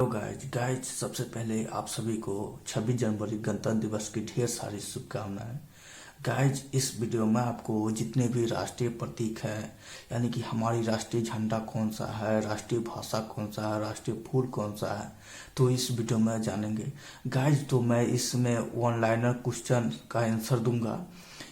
तो गाइज सबसे पहले आप सभी को 26 जनवरी गणतंत्र दिवस की ढेर सारी शुभकामनाएं। गाइज इस वीडियो में आपको जितने भी राष्ट्रीय प्रतीक है, यानी कि हमारी राष्ट्रीय झंडा कौन सा है, राष्ट्रीय भाषा कौन सा है, राष्ट्रीय फूल कौन सा है, तो इस वीडियो में जानेंगे। गाइज तो मैं इसमें वन लाइनर क्वेश्चन का आंसर दूंगा,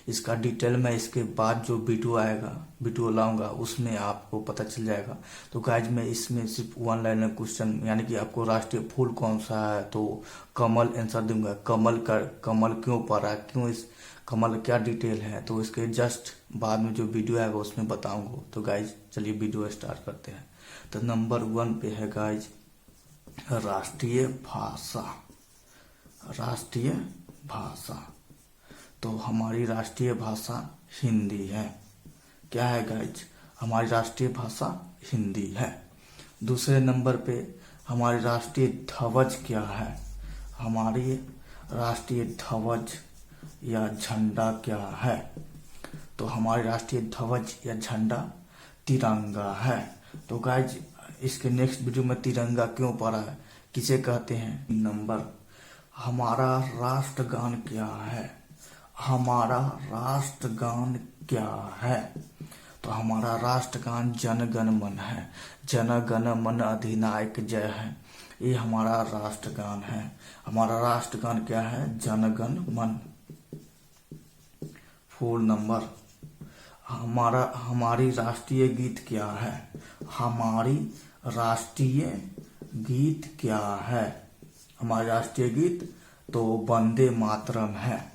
इसका डिटेल में इसके बाद जो वीडियो लाऊंगा उसमें आपको पता चल जाएगा। तो गाइज मैं इसमें सिर्फ वन लाइनर क्वेश्चन, यानी कि आपको राष्ट्रीय फूल कौन सा है तो कमल आंसर दूंगा। कमल क्यों पड़ा, क्यों इस कमल क्या डिटेल है, तो इसके जस्ट बाद में जो वीडियो आएगा उसमें बताऊंगा। तो गाइज चलिए वीडियो स्टार्ट करते हैं। तो नंबर 1 पे है गाइज राष्ट्रीय भाषा। राष्ट्रीय भाषा तो हमारी राष्ट्रीय भाषा हिंदी है। क्या है गाइज? हमारी राष्ट्रीय भाषा हिंदी है। दूसरे नंबर पे हमारी राष्ट्रीय ध्वज क्या है? हमारी राष्ट्रीय ध्वज या झंडा क्या है? तो हमारी राष्ट्रीय ध्वज या झंडा तिरंगा है। तो गाइज इसके नेक्स्ट वीडियो में तिरंगा क्यों पड़ा है, किसे कहते हैं। नंबर हमारा राष्ट्रगान क्या है? हमारा राष्ट्रगान क्या है? तो हमारा राष्ट्रगान जन गण मन है। जन गण मन अधिनायक जय है, ये हमारा राष्ट्रगान है। हमारा राष्ट्रगान क्या है? जन गण मन। 4 नंबर हमारी राष्ट्रीय गीत क्या है? हमारी राष्ट्रीय गीत क्या है? हमारा राष्ट्रीय गीत तो वंदे मातरम है।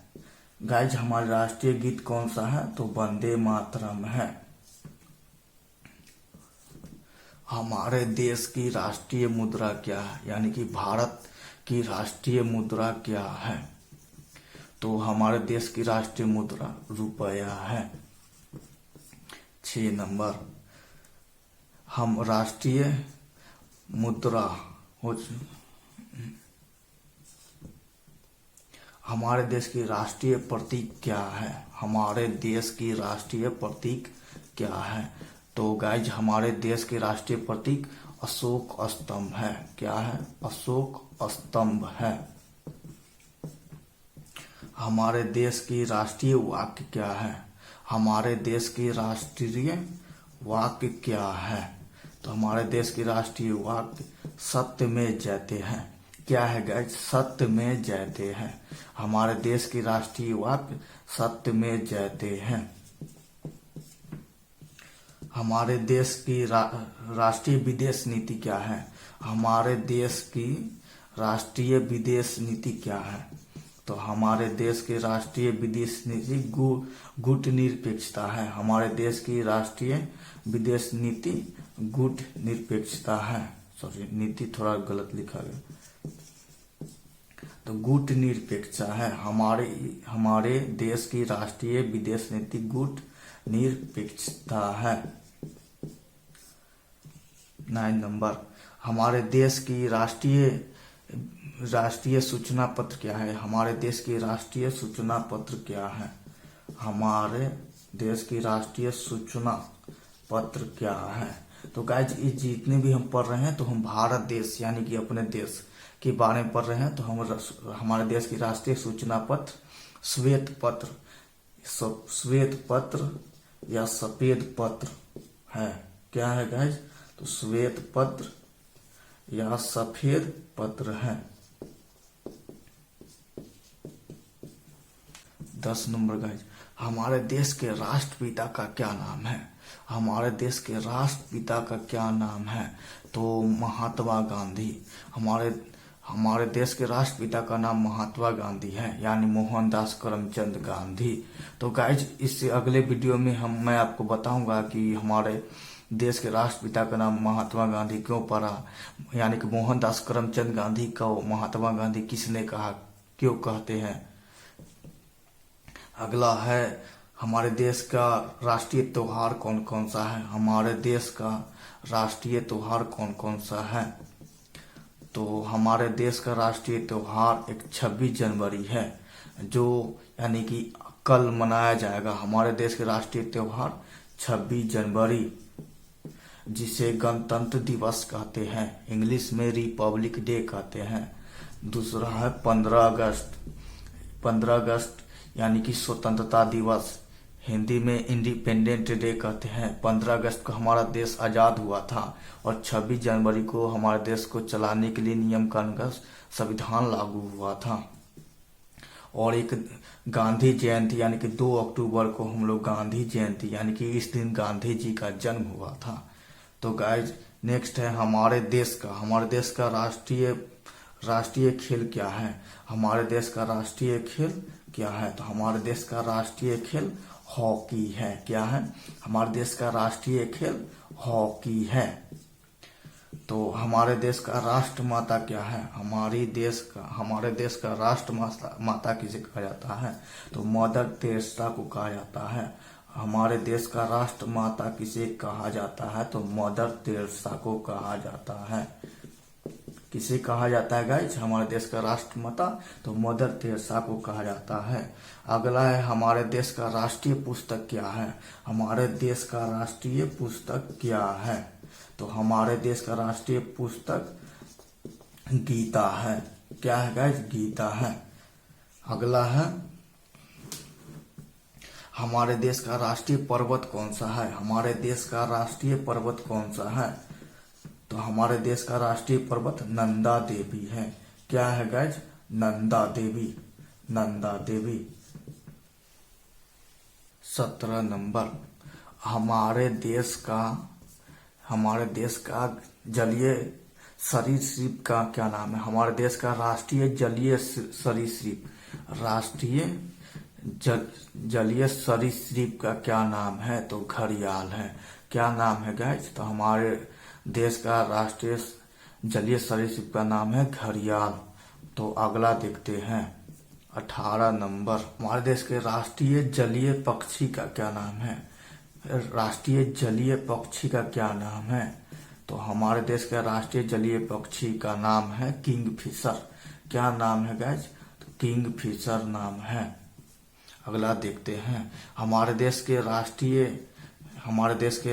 गाइज हमारा राष्ट्रीय गीत कौन सा है? तो वंदे मातरम है। हमारे देश की राष्ट्रीय मुद्रा क्या है, यानी कि भारत की राष्ट्रीय मुद्रा क्या है? तो हमारे देश की राष्ट्रीय मुद्रा रुपया है। 6 नंबर हम राष्ट्रीय मुद्रा हमारे देश की राष्ट्रीय प्रतीक क्या है? हमारे देश की राष्ट्रीय प्रतीक क्या है? तो गाइज हमारे देश के राष्ट्रीय प्रतीक अशोक स्तंभ है। क्या है? अशोक स्तंभ है। हमारे देश की राष्ट्रीय वाक्य क्या है? हमारे देश की राष्ट्रीय वाक्य क्या है? तो हमारे देश की राष्ट्रीय वाक्य सत्य में जयते हैं। क्या है गाइज? सत्य में जयते हैं। हमारे देश की राष्ट्रीय वाक्य सत्य में जयते हैं। हमारे देश की राष्ट्रीय विदेश नीति क्या है? हमारे देश की राष्ट्रीय विदेश नीति क्या है? तो हमारे देश की राष्ट्रीय विदेश नीति गुट निरपेक्षता है। हमारे देश की राष्ट्रीय विदेश नीति गुट निरपेक्षता है। सॉरी, नीति थोड़ा गलत लिखा गया, तो गुट निरपेक्षता है। हमारे देश की राष्ट्रीय विदेश नीति गुट निरपेक्षता है। 9 नंबर हमारे देश की राष्ट्रीय सूचना पत्र क्या है? हमारे देश की राष्ट्रीय सूचना पत्र क्या है? हमारे देश की राष्ट्रीय सूचना पत्र क्या है? तो गाइज ये जितने भी हम पढ़ रहे हैं तो हम भारत देश यानी कि अपने देश के बारे में पढ़ रहे हैं। तो हम हमारे देश की राष्ट्रीय सूचना पत्र श्वेत पत्र या सफेद पत्र है। क्या है गाइज? तो श्वेत पत्र या सफेद पत्र है। 10 नंबर गाइज हमारे देश के राष्ट्रपिता का क्या नाम है? हमारे देश के राष्ट्रपिता का क्या नाम है? तो महात्मा गांधी। हमारे देश के राष्ट्रपिता का नाम महात्मा गांधी है, यानी मोहनदास करमचंद गांधी। तो गाइज इससे अगले वीडियो में मैं आपको बताऊंगा कि हमारे देश के राष्ट्रपिता का नाम महात्मा गांधी क्यों पड़ा, यानी कि मोहनदास करमचंद गांधी को महात्मा गांधी किसने कहा, क्यों कहते हैं। अगला है हमारे देश का राष्ट्रीय त्योहार कौन कौन सा है? हमारे देश का राष्ट्रीय त्योहार कौन कौन सा है? तो हमारे देश का राष्ट्रीय त्योहार एक 26 जनवरी है, जो यानी कि कल मनाया जाएगा। हमारे देश के राष्ट्रीय त्योहार 26 जनवरी। जिसे गणतंत्र दिवस कहते हैं, इंग्लिश में रिपब्लिक डे कहते हैं। दूसरा है 15 अगस्त। 15 अगस्त यानी कि स्वतंत्रता दिवस, हिंदी में इंडिपेंडेंट डे कहते हैं। 15 अगस्त को हमारा देश आज़ाद हुआ था और 26 जनवरी को हमारे देश को चलाने के लिए नियम कानून का संविधान लागू हुआ था। और एक गांधी जयंती यानी कि 2 अक्टूबर को हम लोग गांधी जयंती यानी कि इस दिन गांधी जी का जन्म हुआ था। तो गाइज नेक्स्ट है हमारे देश का राष्ट्रीय खेल क्या है। हमारे देश का राष्ट्रीय खेल क्या है? तो हमारे देश का राष्ट्रीय खेल हॉकी है। क्या है? हमारे देश का राष्ट्रीय खेल हॉकी है। तो हमारे देश का राष्ट्रमाता क्या है? हमारे देश का राष्ट्रमाता किसे कहा जाता है? तो मदर टेरेसा को कहा जाता है। हमारे देश का राष्ट्रमाता किसे कहा जाता है? तो मदर टेरेसा को कहा जाता है। किसे कहा जाता है गाइज? हमारे देश का राष्ट्रमाता तो मदर टेरेसा को कहा जाता है। अगला है हमारे देश का राष्ट्रीय पुस्तक क्या है? हमारे देश का राष्ट्रीय पुस्तक क्या है? तो हमारे देश का राष्ट्रीय पुस्तक गीता है। क्या है गाइज? गीता है। अगला है हमारे देश का राष्ट्रीय पर्वत कौन सा है? हमारे देश का राष्ट्रीय पर्वत कौन सा है? तो हमारे देश का राष्ट्रीय पर्वत नंदा देवी है। क्या है गाइज? नंदा देवी। 17 नंबर हमारे देश का जलीय सरीसृप का क्या नाम है? हमारे देश का राष्ट्रीय जलीय सरीसृप का क्या नाम है? तो घड़ियाल है। क्या नाम है गाइज? तो हमारे देश का राष्ट्रीय जलीय सरीसृप का नाम है घड़ियाल। तो अगला देखते हैं 18 नंबर हमारे देश के राष्ट्रीय जलीय पक्षी का क्या नाम है? राष्ट्रीय जलीय पक्षी का क्या नाम है? तो हमारे देश का राष्ट्रीय जलीय पक्षी का नाम है किंगफिशर। क्या नाम है गाइज? तो किंगफिशर नाम है। अगला देखते हैं हमारे देश के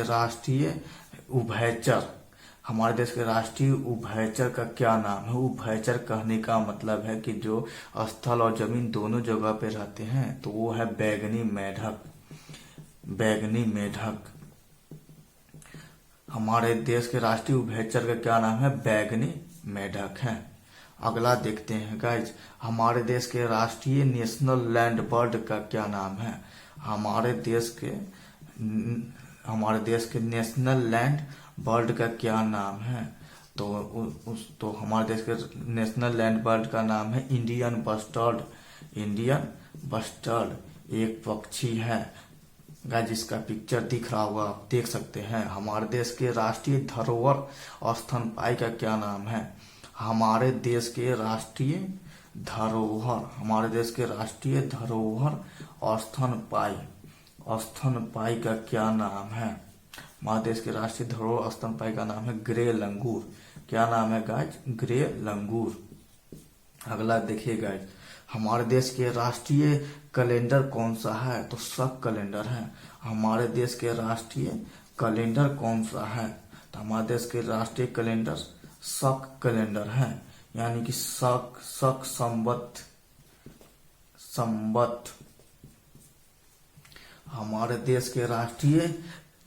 राष्ट्रीय उभयचर। हमारे देश के राष्ट्रीय उभयचर का क्या नाम है? उभयचर कहने का मतलब है कि जो स्थल और जमीन दोनों जगह पे रहते हैं, तो वो है बैंगनी मेढक। हमारे देश के राष्ट्रीय उभयचर का क्या नाम है? बैंगनी मेढक है। अगला देखते हैं गाइज हमारे देश के राष्ट्रीय नेशनल लैंड बर्ड का क्या नाम है? हमारे देश के नेशनल लैंड बर्ड का क्या नाम है? तो हमारे देश के नेशनल लैंड बर्ड का नाम है इंडियन बस्टर्ड। एक पक्षी है गाइस, जिसका पिक्चर दिख रहा होगा, आप देख सकते हैं। हमारे देश के राष्ट्रीय धरोहर स्तनपायी का क्या नाम है? हमारे देश के राष्ट्रीय धरोहर स्तनपायी का क्या नाम है? हमारे देश के राष्ट्रीय धरोहर स्तनपायी का नाम है ग्रे लंगूर। क्या नाम है गाइज? ग्रे लंगूर। अगला देखिए गाइज हमारे देश के राष्ट्रीय कैलेंडर कौन सा है? तो शक कैलेंडर है। हमारे देश के राष्ट्रीय कैलेंडर कौन सा है? तो हमारे देश के राष्ट्रीय कैलेंडर शक कैलेंडर है, यानी कि शक संवत। हमारे देश के राष्ट्रीय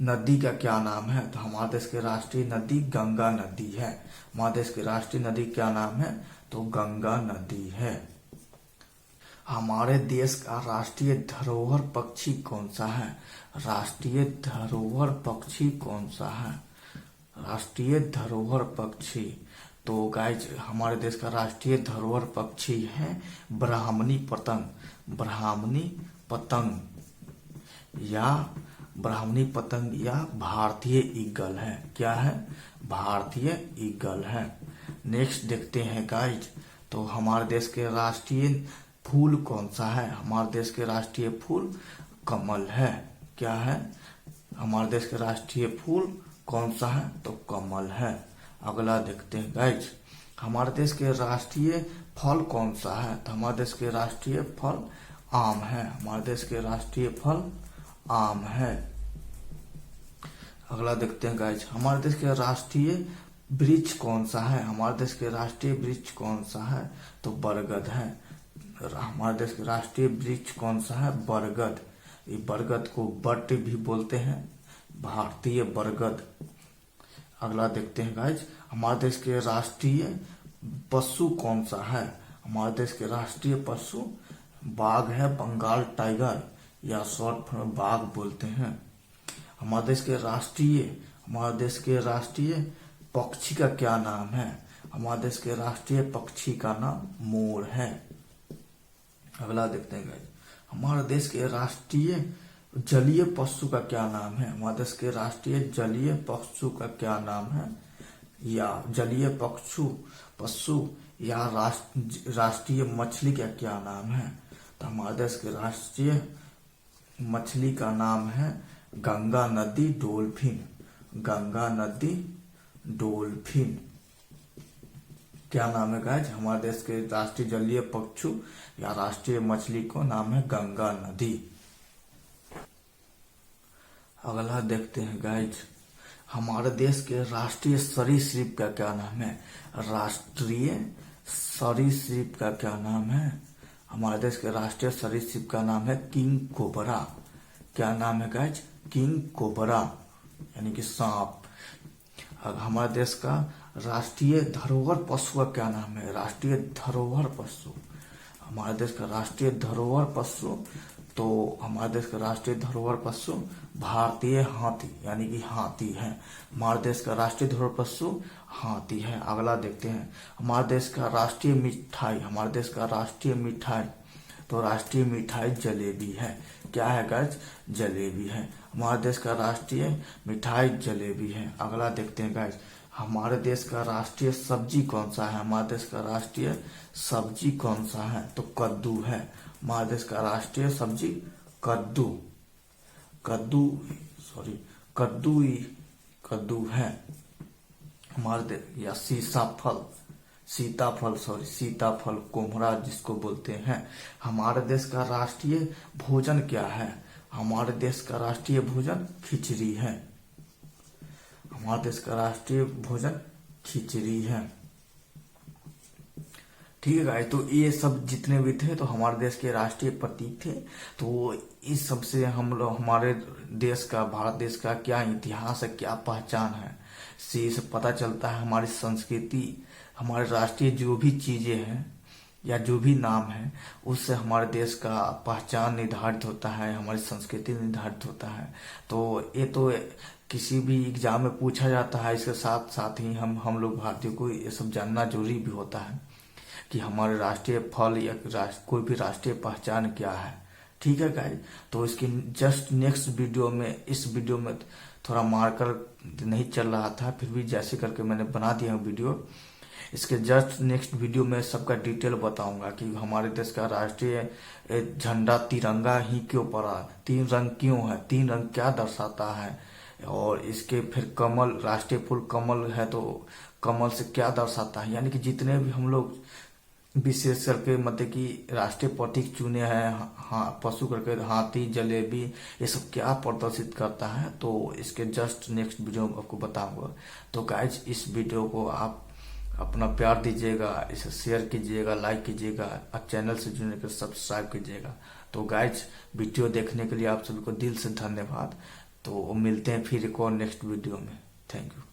नदी का क्या नाम है? तो हमारे देश की राष्ट्रीय नदी गंगा नदी है। हमारे देश की राष्ट्रीय नदी क्या नाम है? तो गंगा नदी है। हमारे देश का राष्ट्रीय धरोहर पक्षी कौन सा है? राष्ट्रीय धरोहर पक्षी कौन सा है? राष्ट्रीय धरोहर पक्षी तो गाइज हमारे देश का राष्ट्रीय धरोहर पक्षी है ब्राह्मणी पतंग या भारतीय ईगल है। क्या है? भारतीय ईगल है। नेक्स्ट देखते हैं गाइज, तो हमारे देश के राष्ट्रीय फूल कौन सा है? हमारे देश के राष्ट्रीय फूल कमल है। क्या है? हमारे देश के राष्ट्रीय फूल कौन सा है? तो कमल है। अगला देखते हैं गाइज, हमारे देश के राष्ट्रीय फल कौन सा है? तो हमारे देश के राष्ट्रीय फल आम है। हमारे देश के राष्ट्रीय फल आम है। अगला देखते हैं गाइज, हमारे देश के राष्ट्रीय वृक्ष कौन सा है? हमारे देश के राष्ट्रीय वृक्ष कौन सा है? तो बरगद है। हमारे देश के राष्ट्रीय वृक्ष कौन सा है? बरगद। ये बरगद को बट भी बोलते हैं, भारतीय बरगद। अगला देखते हैं गाइज, हमारे देश के राष्ट्रीय पशु कौन सा है? हमारे देश के राष्ट्रीय पशु बाघ है, बंगाल टाइगर, या शॉर्ट फॉर्म में बाघ बोलते हैं। हमारे देश के राष्ट्रीय पक्षी का क्या नाम है? हमारे देश के राष्ट्रीय पक्षी का नाम मोर है। अगला देखते हैं गाइस, हमारे देश के राष्ट्रीय जलीय पशु का क्या नाम है? हमारे देश के राष्ट्रीय जलीय पशु का क्या नाम है? या जलीय पशु या राष्ट्रीय मछली का क्या नाम है? तो हमारे देश के राष्ट्रीय मछली का नाम है गंगा नदी डोल्फिन। गंगा नदी डोल्फिन क्या नाम है गाइज? हमारे देश के राष्ट्रीय जलीय पक्षु या राष्ट्रीय मछली को नाम है गंगा नदी। अगला देखते हैं गाइज, हमारे देश के राष्ट्रीय सरीसृप का क्या नाम है? राष्ट्रीय सरीसृप का क्या नाम है? हमारे देश के राष्ट्रीय सरीसृप का नाम है किंग कोबरा। क्या नाम है गाइज? किंग कोबरा यानी कि सांप। हमारे देश का राष्ट्रीय धरोहर पशु का क्या नाम है? राष्ट्रीय धरोहर पशु। हमारे देश का राष्ट्रीय धरोहर पशु, तो हमारे देश का राष्ट्रीय धरोहर पशु भारतीय हाथी यानी कि हाथी है। हमारे देश का राष्ट्रीय धरोहर पशु हाथी है। अगला देखते हैं, हमारे देश का राष्ट्रीय मिठाई। हमारे देश का राष्ट्रीय मिठाई, तो राष्ट्रीय मिठाई जलेबी है। क्या है गाइस? जलेबी है। हमारे देश का राष्ट्रीय मिठाई जलेबी है। अगला देखते हैं गाइस, हमारे देश का राष्ट्रीय सब्जी कौन सा है? हमारे देश का राष्ट्रीय सब्जी कौन सा है? तो कद्दू है। हमारे देश का राष्ट्रीय सब्जी कद्दू है। हमारे देश या सीताफल कोम्हरा जिसको बोलते हैं। हमारे देश का राष्ट्रीय भोजन क्या है? हमारे देश का राष्ट्रीय भोजन खिचड़ी है। हमारे देश का राष्ट्रीय भोजन खिचड़ी है। ठीक है गाइस, तो ये सब जितने भी थे तो हमारे देश के राष्ट्रीय प्रतीक थे। तो इस सब से हम लोग हमारे देश का, भारत देश का क्या इतिहास है, क्या पहचान है, से पता चलता है। हमारी संस्कृति, हमारे राष्ट्रीय जो भी चीजें हैं या जो भी नाम है, उससे हमारे देश का पहचान निर्धारित होता है, हमारी संस्कृति निर्धारित होता है। तो ये तो किसी भी एग्जाम में पूछा जाता है। इसके साथ साथ ही हम लोग भारतीयों को ये सब जानना जरूरी भी होता है कि हमारे राष्ट्रीय फल या कोई भी राष्ट्रीय पहचान क्या है। ठीक है गाइस, तो इसकी जस्ट नेक्स्ट वीडियो में, इस वीडियो में थोड़ा मार्कर नहीं चल रहा था, फिर भी जैसे करके मैंने बना दिया वीडियो। इसके जस्ट नेक्स्ट वीडियो में सबका डिटेल बताऊंगा कि हमारे देश का राष्ट्रीय झंडा तिरंगा ही क्यों पड़ा, 3 रंग क्यों है, 3 रंग क्या दर्शाता है, और इसके फिर कमल, राष्ट्रीय फूल कमल है तो कमल से क्या दर्शाता है। यानी कि जितने भी हम लोग विशेष करके मतलब कि राष्ट्रीय प्रतीक चुने हैं, हाँ, पशु करके हाथी, जलेबी, ये सब क्या प्रदर्शित करता है, तो इसके जस्ट नेक्स्ट वीडियो में आपको बताऊंगा। तो गाइज, इस वीडियो को आप अपना प्यार दीजिएगा, इसे शेयर कीजिएगा, लाइक कीजिएगा, और चैनल से जुड़ने के सब्सक्राइब कीजिएगा। तो गाइज, वीडियो देखने के लिए आप सभी को दिल से धन्यवाद। तो मिलते हैं फिर एक और नेक्स्ट वीडियो में। Thank you.